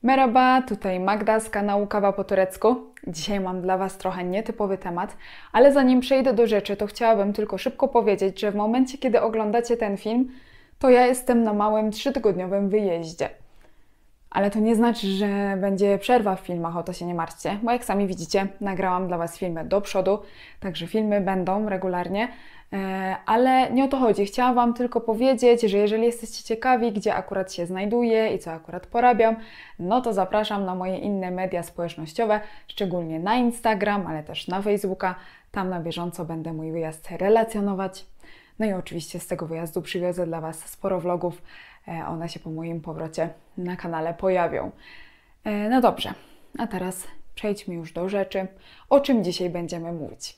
Merhaba, tutaj Magda z kanału Kawa po turecku. Dzisiaj mam dla Was trochę nietypowy temat, ale zanim przejdę do rzeczy, to chciałabym tylko szybko powiedzieć, że w momencie, kiedy oglądacie ten film, to ja jestem na małym 3-tygodniowym wyjeździe. Ale to nie znaczy, że będzie przerwa w filmach, o to się nie martwcie, bo jak sami widzicie, nagrałam dla Was filmy do przodu, także filmy będą regularnie, ale nie o to chodzi. Chciałam Wam tylko powiedzieć, że jeżeli jesteście ciekawi, gdzie akurat się znajduję i co akurat porabiam, no to zapraszam na moje inne media społecznościowe, szczególnie na Instagram, ale też na Facebooka. Tam na bieżąco będę mój wyjazd relacjonować. No i oczywiście z tego wyjazdu przywiozę dla Was sporo vlogów. One się po moim powrocie na kanale pojawią. No dobrze, a teraz przejdźmy już do rzeczy, o czym dzisiaj będziemy mówić.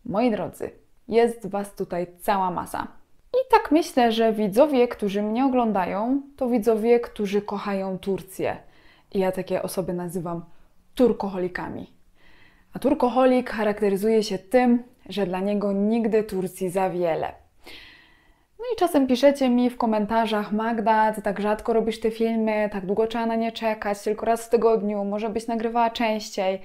Moi drodzy, jest Was tutaj cała masa. I tak myślę, że widzowie, którzy mnie oglądają, to widzowie, którzy kochają Turcję. I ja takie osoby nazywam turkoholikami. A turkoholik charakteryzuje się tym, że dla niego nigdy Turcji za wiele. No i czasem piszecie mi w komentarzach: Magda, Ty tak rzadko robisz te filmy, tak długo trzeba na nie czekać, tylko raz w tygodniu, może byś nagrywała częściej.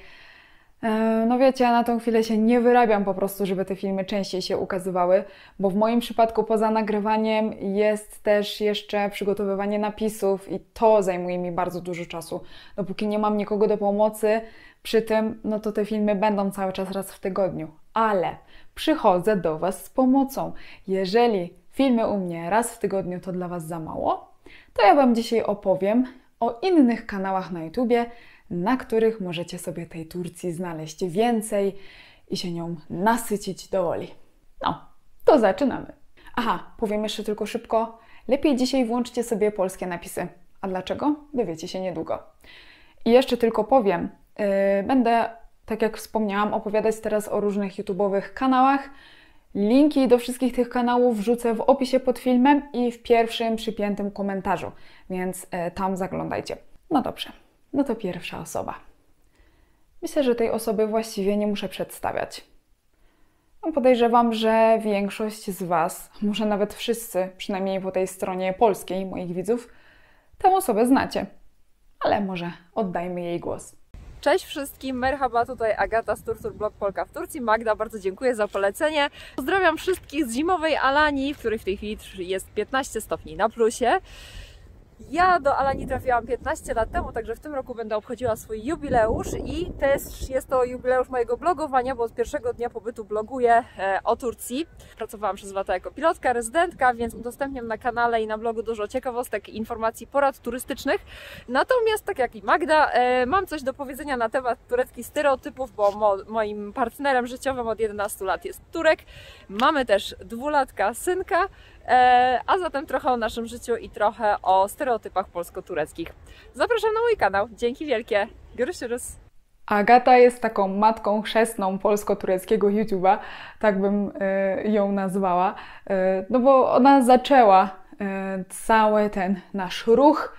No wiecie, ja na tą chwilę się nie wyrabiam po prostu, żeby te filmy częściej się ukazywały, bo w moim przypadku poza nagrywaniem jest też jeszcze przygotowywanie napisów i to zajmuje mi bardzo dużo czasu. Dopóki nie mam nikogo do pomocy przy tym, no to te filmy będą cały czas raz w tygodniu. Ale przychodzę do Was z pomocą. Jeżeli filmy u mnie raz w tygodniu to dla Was za mało, to ja Wam dzisiaj opowiem o innych kanałach na YouTubie, na których możecie sobie tej Turcji znaleźć więcej i się nią nasycić do woli. No, to zaczynamy. Aha, powiem jeszcze tylko szybko, lepiej dzisiaj włączcie sobie polskie napisy. A dlaczego? Dowiecie się niedługo. I jeszcze tylko powiem, będę, tak jak wspomniałam, opowiadać teraz o różnych YouTube'owych kanałach. Linki do wszystkich tych kanałów wrzucę w opisie pod filmem i w pierwszym przypiętym komentarzu, więc tam zaglądajcie. No dobrze, no to pierwsza osoba. Myślę, że tej osoby właściwie nie muszę przedstawiać. Podejrzewam, że większość z Was, może nawet wszyscy, przynajmniej po tej stronie polskiej moich widzów, tę osobę znacie. Ale może oddajmy jej głos. Cześć wszystkim, merhaba, tutaj Agata z Turturblog Polka w Turcji. Magda, bardzo dziękuję za polecenie. Pozdrawiam wszystkich z zimowej Alanii, w której w tej chwili jest 15 stopni na plusie. Ja do Alanii trafiłam 15 lat temu, także w tym roku będę obchodziła swój jubileusz i też jest to jubileusz mojego blogowania, bo od pierwszego dnia pobytu bloguję o Turcji. Pracowałam przez lata jako pilotka, rezydentka, więc udostępniam na kanale i na blogu dużo ciekawostek, informacji, porad turystycznych. Natomiast, tak jak i Magda, mam coś do powiedzenia na temat tureckich stereotypów, bo moim partnerem życiowym od 11 lat jest Turek. Mamy też 2-latka synka. A zatem trochę o naszym życiu i trochę o stereotypach polsko-tureckich. Zapraszam na mój kanał. Dzięki wielkie. Görüşürüz. Agata jest taką matką chrzestną polsko-tureckiego YouTube'a, tak bym ją nazwała, no bo ona zaczęła cały ten nasz ruch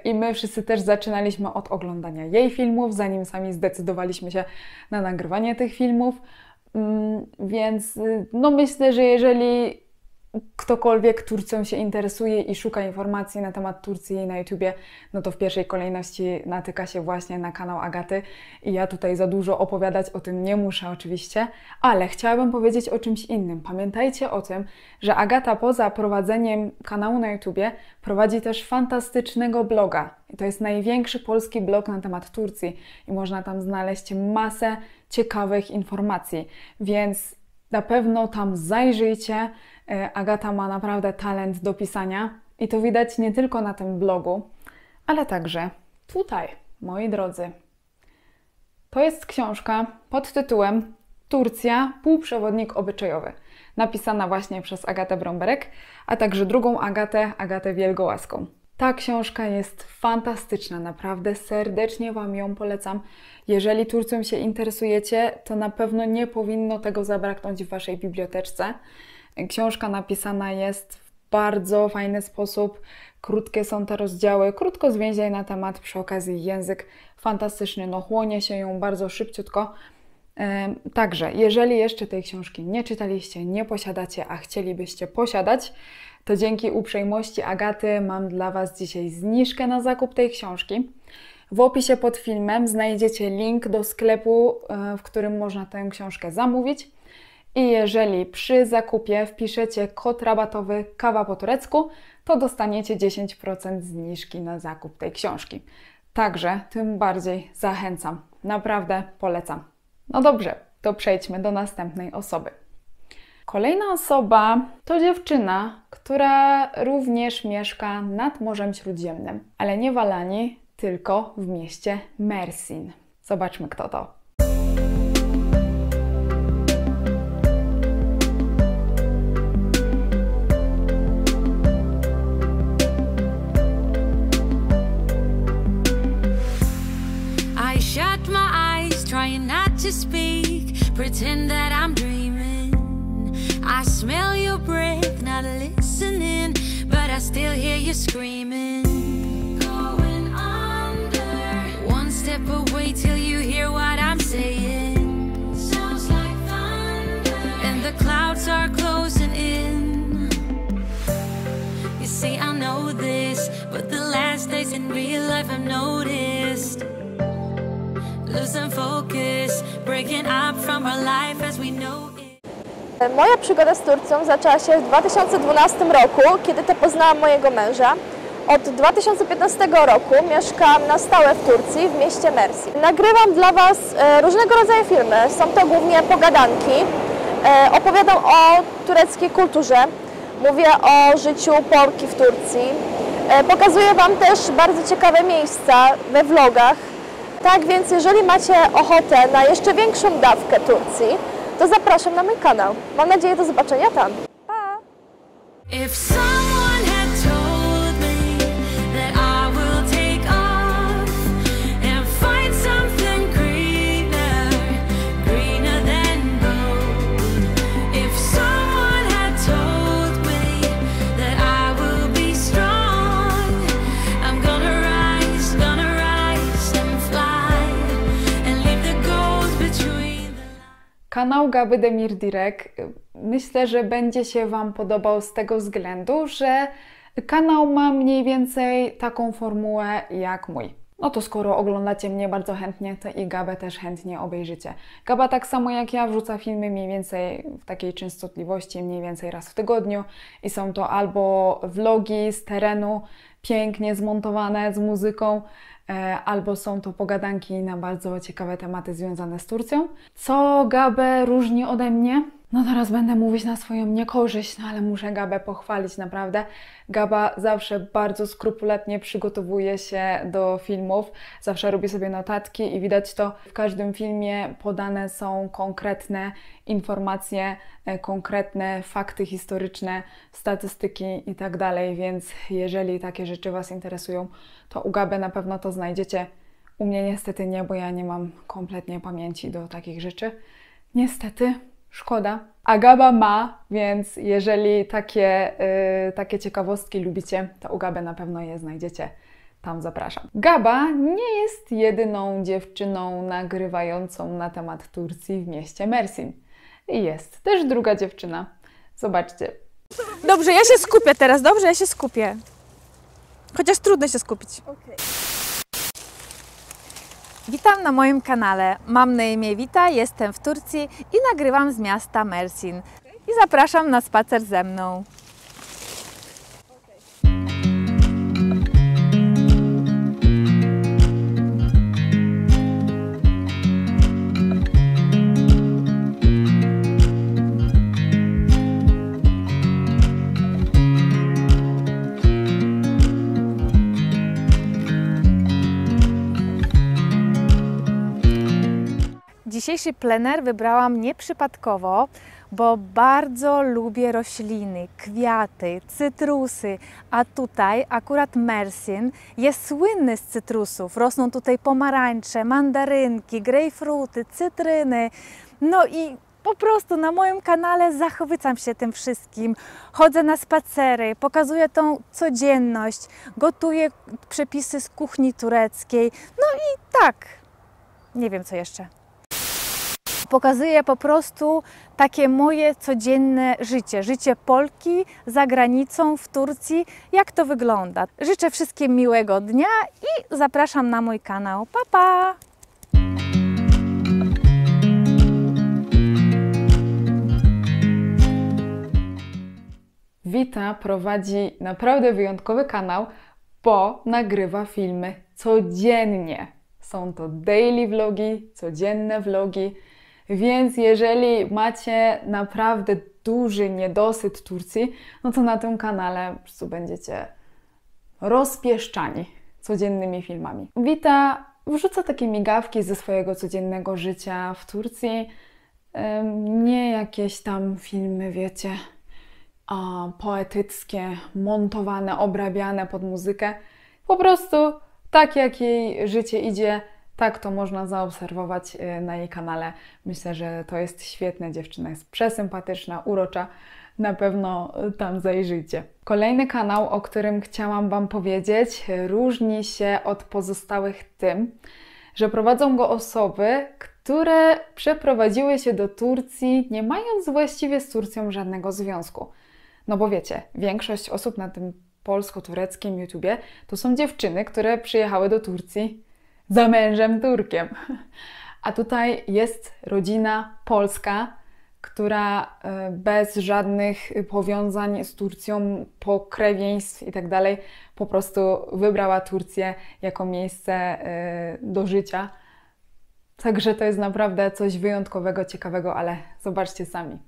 i my wszyscy też zaczynaliśmy od oglądania jej filmów, zanim sami zdecydowaliśmy się na nagrywanie tych filmów, więc no myślę, że jeżeli ktokolwiek Turcją się interesuje i szuka informacji na temat Turcji na YouTubie, no to w pierwszej kolejności natyka się właśnie na kanał Agaty i ja tutaj za dużo opowiadać o tym nie muszę oczywiście, ale chciałabym powiedzieć o czymś innym. Pamiętajcie o tym, że Agata poza prowadzeniem kanału na YouTubie prowadzi też fantastycznego bloga. I to jest największy polski blog na temat Turcji i można tam znaleźć masę ciekawych informacji, więc na pewno tam zajrzyjcie. Agata ma naprawdę talent do pisania i to widać nie tylko na tym blogu, ale także tutaj, moi drodzy. To jest książka pod tytułem Turcja, półprzewodnik obyczajowy, napisana właśnie przez Agatę Bromberek, a także drugą Agatę, Agatę Wielgołaską. Ta książka jest fantastyczna, naprawdę serdecznie Wam ją polecam. Jeżeli Turcją się interesujecie, to na pewno nie powinno tego zabraknąć w Waszej biblioteczce. Książka napisana jest w bardzo fajny sposób, krótkie są te rozdziały, krótko zwięźlej na temat, przy okazji język fantastyczny, no chłonie się ją bardzo szybciutko. Także, jeżeli jeszcze tej książki nie czytaliście, nie posiadacie, a chcielibyście posiadać, to dzięki uprzejmości Agaty mam dla Was dzisiaj zniżkę na zakup tej książki. W opisie pod filmem znajdziecie link do sklepu, w którym można tę książkę zamówić. I jeżeli przy zakupie wpiszecie kod rabatowy Kawa po turecku, to dostaniecie 10% zniżki na zakup tej książki. Także tym bardziej zachęcam. Naprawdę polecam. No dobrze, to przejdźmy do następnej osoby. Kolejna osoba to dziewczyna, która również mieszka nad Morzem Śródziemnym, ale nie w Alanii, tylko w mieście Mersin. Zobaczmy, kto to. I shut my eyes, trying not to speak, pretend that I'm dreaming. I smell your breath, not listening, but I still hear you screaming. Going under, one step away till you hear what I'm saying. Sounds like thunder, and the clouds are closing in. You see, I know this, but the last days in real life I've noticed. Losing focus, breaking up from our life as we know it. Moja przygoda z Turcją zaczęła się w 2012 roku, kiedy to poznałam mojego męża. Od 2015 roku mieszkam na stałe w Turcji, w mieście Mersin. Nagrywam dla Was różnego rodzaju filmy, są to głównie pogadanki. Opowiadam o tureckiej kulturze, mówię o życiu Polki w Turcji. Pokazuję Wam też bardzo ciekawe miejsca we vlogach. Tak więc jeżeli macie ochotę na jeszcze większą dawkę Turcji, to zapraszam na mój kanał. Mam nadzieję do zobaczenia tam. Pa! If someone had told me that I will take off and find something greener, greener than gold. If someone had told me that I will be strong, I'm gonna rise and fly and leave the gold between the lines. Kanał Gaby Demirdirek myślę, że będzie się Wam podobał z tego względu, że kanał ma mniej więcej taką formułę jak mój. No to skoro oglądacie mnie bardzo chętnie, to i Gabę też chętnie obejrzycie. Gaba tak samo jak ja wrzuca filmy mniej więcej w takiej częstotliwości, mniej więcej raz w tygodniu i są to albo vlogi z terenu, pięknie zmontowane z muzyką, albo są to pogadanki na bardzo ciekawe tematy związane z Turcją. Co Gabę różni ode mnie? No teraz będę mówić na swoją niekorzyść, no ale muszę Gabę pochwalić naprawdę. Gaba zawsze bardzo skrupulatnie przygotowuje się do filmów, zawsze robi sobie notatki i widać to w każdym filmie podane są konkretne informacje, konkretne fakty historyczne, statystyki i tak dalej, więc jeżeli takie rzeczy Was interesują, to u Gaby na pewno to znajdziecie. U mnie niestety nie, bo ja nie mam kompletnie pamięci do takich rzeczy. Niestety. Szkoda. A Gaba ma, więc jeżeli takie ciekawostki lubicie, to u Gaby na pewno je znajdziecie. Tam zapraszam. Gaba nie jest jedyną dziewczyną nagrywającą na temat Turcji w mieście Mersin. I jest też druga dziewczyna. Zobaczcie. Dobrze, ja się skupię teraz, dobrze? Ja się skupię. Chociaż trudno się skupić. Okay. Witam na moim kanale. Mam na imię Wita, jestem w Turcji i nagrywam z miasta Mersin. I zapraszam na spacer ze mną. Dzisiejszy plener wybrałam nieprzypadkowo, bo bardzo lubię rośliny, kwiaty, cytrusy, a tutaj akurat Mersin jest słynny z cytrusów. Rosną tutaj pomarańcze, mandarynki, grejpfruty, cytryny. No i po prostu na moim kanale zachwycam się tym wszystkim. Chodzę na spacery, pokazuję tą codzienność, gotuję przepisy z kuchni tureckiej. No i tak, nie wiem co jeszcze. pokazuje po prostu takie moje codzienne życie, życie Polki za granicą w Turcji, jak to wygląda. Życzę wszystkim miłego dnia i zapraszam na mój kanał. Pa, pa! Wita prowadzi naprawdę wyjątkowy kanał, bo nagrywa filmy codziennie. Są to daily vlogi, codzienne vlogi, więc jeżeli macie naprawdę duży niedosyt Turcji, no to na tym kanale po prostu będziecie rozpieszczani codziennymi filmami. Wita wrzuca takie migawki ze swojego codziennego życia w Turcji, nie jakieś tam filmy, wiecie, poetyckie, montowane, obrabiane pod muzykę. Po prostu tak jak jej życie idzie, tak to można zaobserwować na jej kanale. Myślę, że to jest świetne. Dziewczyna jest przesympatyczna, urocza. Na pewno tam zajrzyjcie. Kolejny kanał, o którym chciałam Wam powiedzieć, różni się od pozostałych tym, że prowadzą go osoby, które przeprowadziły się do Turcji, nie mając właściwie z Turcją żadnego związku. No bo wiecie, większość osób na tym polsko-tureckim YouTubie to są dziewczyny, które przyjechały do Turcji za mężem Turkiem. A tutaj jest rodzina polska, która bez żadnych powiązań z Turcją, pokrewieństw i tak dalej, po prostu wybrała Turcję jako miejsce do życia. Także to jest naprawdę coś wyjątkowego, ciekawego, ale zobaczcie sami.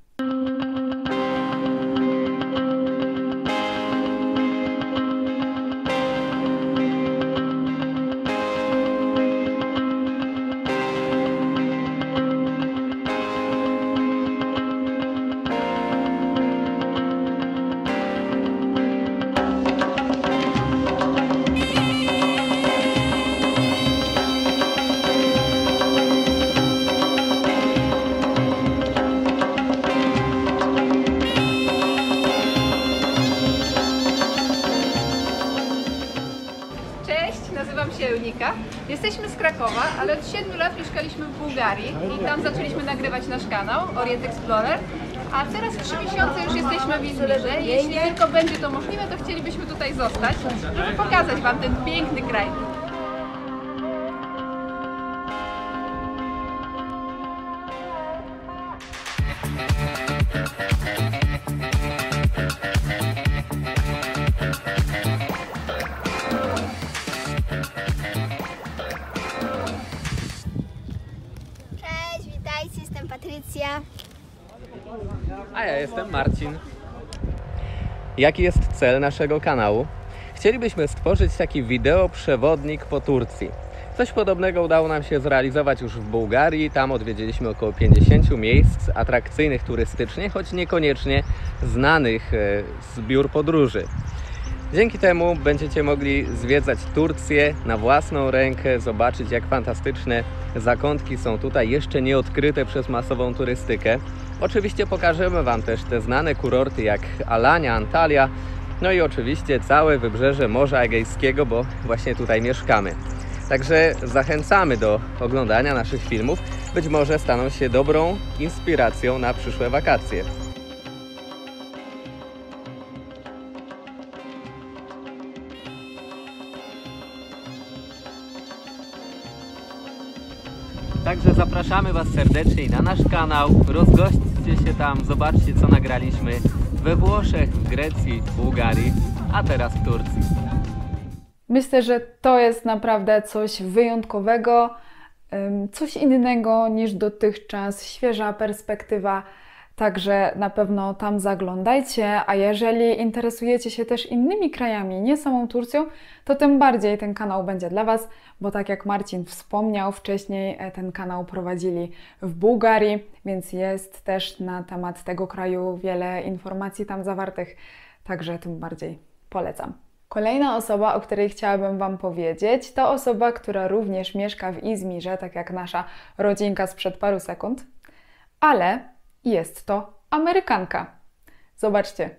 Nazywam się Eunika. Jesteśmy z Krakowa, ale od 7 lat mieszkaliśmy w Bułgarii i tam zaczęliśmy nagrywać nasz kanał Orient Explorer, a teraz 3 miesiące już jesteśmy w Izmirze. Jeśli tylko będzie to możliwe, to chcielibyśmy tutaj zostać, żeby pokazać Wam ten piękny kraj. Jestem Patrycja. A ja jestem Marcin. Jaki jest cel naszego kanału? Chcielibyśmy stworzyć taki wideoprzewodnik po Turcji. Coś podobnego udało nam się zrealizować już w Bułgarii. Tam odwiedziliśmy około 50 miejsc atrakcyjnych turystycznie, choć niekoniecznie znanych z biur podróży. Dzięki temu będziecie mogli zwiedzać Turcję na własną rękę, zobaczyć, jak fantastyczne zakątki są tutaj jeszcze nieodkryte przez masową turystykę. Oczywiście pokażemy Wam też te znane kurorty jak Alania, Antalya, no i oczywiście całe wybrzeże Morza Egejskiego, bo właśnie tutaj mieszkamy. Także zachęcamy do oglądania naszych filmów. Być może staną się dobrą inspiracją na przyszłe wakacje. Także zapraszamy Was serdecznie na nasz kanał, rozgośćcie się tam, zobaczcie, co nagraliśmy we Włoszech, w Grecji, w Bułgarii, a teraz w Turcji. Myślę, że to jest naprawdę coś wyjątkowego, coś innego niż dotychczas, świeża perspektywa, także na pewno tam zaglądajcie, a jeżeli interesujecie się też innymi krajami, nie samą Turcją, to tym bardziej ten kanał będzie dla Was, bo tak jak Marcin wspomniał wcześniej, ten kanał prowadzili w Bułgarii, więc jest też na temat tego kraju wiele informacji tam zawartych, także tym bardziej polecam. Kolejna osoba, o której chciałabym Wam powiedzieć, to osoba, która również mieszka w Izmirze, tak jak nasza rodzinka sprzed paru sekund, ale jest to Amerykanka. Zobaczcie.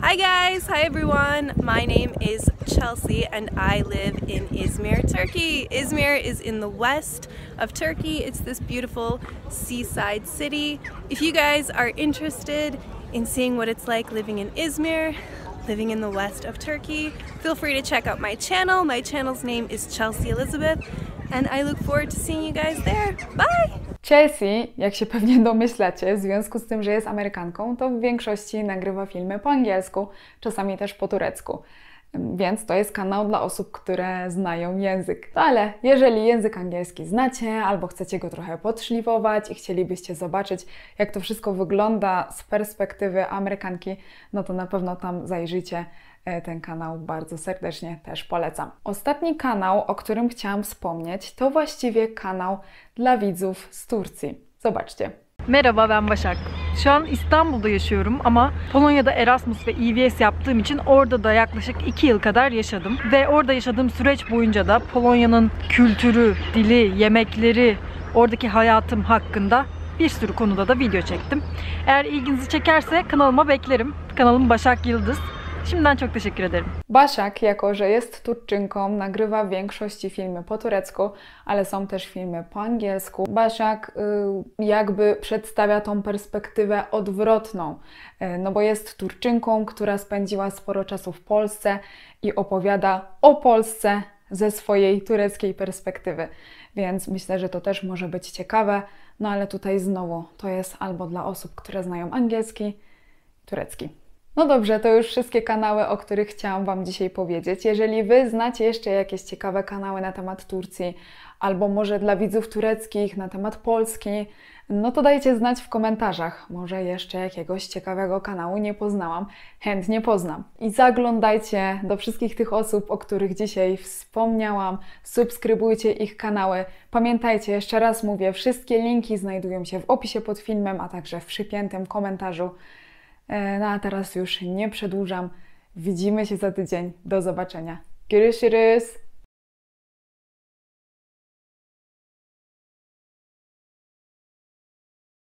Hi guys, hi everyone. My name is Chelsea and I live in Izmir, Turkey. Izmir is in the west of Turkey. It's this beautiful seaside city. If you guys are interested in seeing what it's like living in Izmir, living in the west of Turkey, feel free to check out my channel. My channel's name is Chelsea Elizabeth and I look forward to seeing you guys there. Bye! Chelsea, jak się pewnie domyślacie, w związku z tym, że jest Amerykanką, to w większości nagrywa filmy po angielsku, czasami też po turecku. Więc to jest kanał dla osób, które znają język. No ale jeżeli język angielski znacie, albo chcecie go trochę podszlifować i chcielibyście zobaczyć, jak to wszystko wygląda z perspektywy Amerykanki, no to na pewno tam zajrzyjcie. Ten kanał bardzo serdecznie też polecam. Ostatni kanał, o którym chciałam wspomnieć, to właściwie kanał dla widzów z Turcji. Zobaczcie. Merhaba, ben Başak. Şu an İstanbul'da yaşıyorum ama Polonya'da Erasmus ve EVS yaptığım için orada da yaklaşık 2 yıl kadar yaşadım. Ve orada yaşadığım süreç boyunca da Polonya'nın kültürü, dili, yemekleri, oradaki hayatım hakkında bir sürü konuda da video çektim. Eğer ilginizi çekerse kanalıma beklerim. Kanalım Başak Yıldız. Şimdiden çok teşekkür ederim. Başak, jako że jest Turczynką, nagrywa w większości filmy po turecku, ale są też filmy po angielsku. Başak jakby przedstawia tą perspektywę odwrotną, no bo jest Turczynką, która spędziła sporo czasu w Polsce i opowiada o Polsce ze swojej tureckiej perspektywy. Więc myślę, że to też może być ciekawe, no ale tutaj znowu to jest albo dla osób, które znają angielski, turecki. No dobrze, to już wszystkie kanały, o których chciałam Wam dzisiaj powiedzieć. Jeżeli Wy znacie jeszcze jakieś ciekawe kanały na temat Turcji, albo może dla widzów tureckich na temat Polski, no to dajcie znać w komentarzach. Może jeszcze jakiegoś ciekawego kanału nie poznałam, chętnie poznam. I zaglądajcie do wszystkich tych osób, o których dzisiaj wspomniałam, subskrybujcie ich kanały. Pamiętajcie, jeszcze raz mówię, wszystkie linki znajdują się w opisie pod filmem, a także w przypiętym komentarzu. No a teraz już nie przedłużam. Widzimy się za tydzień. Do zobaczenia. Görüşürüz.